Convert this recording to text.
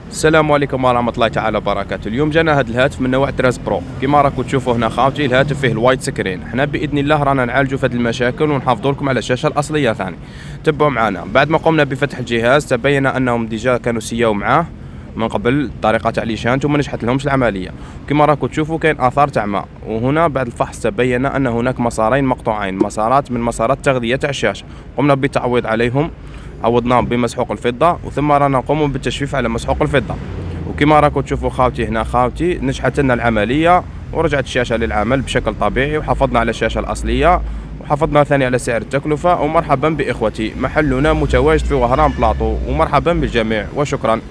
السلام عليكم ورحمة الله تعالى وبركاته. اليوم جانا هذا الهاتف من نوع تراس برو. كما راكم تشوفوا هنا خاوتي الهاتف فيه الوايت سكرين. حنا باذن الله رانا نعالجوا في هذه المشاكل ونحافظوا لكم على الشاشة الأصلية ثاني. تبعوا معنا. بعد ما قمنا بفتح الجهاز تبين انهم ديجا كانوا سياو معاه من قبل الطريقة تاع ليشان ثم نجحت لهمش العملية. كما راكم تشوفوا كاين آثار تاع ماء، وهنا بعد الفحص تبين ان هناك مسارين مقطوعين، مسارات من مسارات التغذية تاع الشاشة. قمنا بالتعويض عليهم، عوضناهم بمسحوق الفضة، وثم رانا نقوم بالتجفيف على مسحوق الفضة. وكما راكم تشوفوا خاوتي هنا خاوتي نجحت لنا العملية ورجعت الشاشة للعمل بشكل طبيعي، وحافظنا على الشاشة الأصلية وحافظنا ثاني على سعر التكلفة. ومرحبا بإخوتي، محلنا متواجد في وهران بلاطو، ومرحبا بالجميع وشكرا.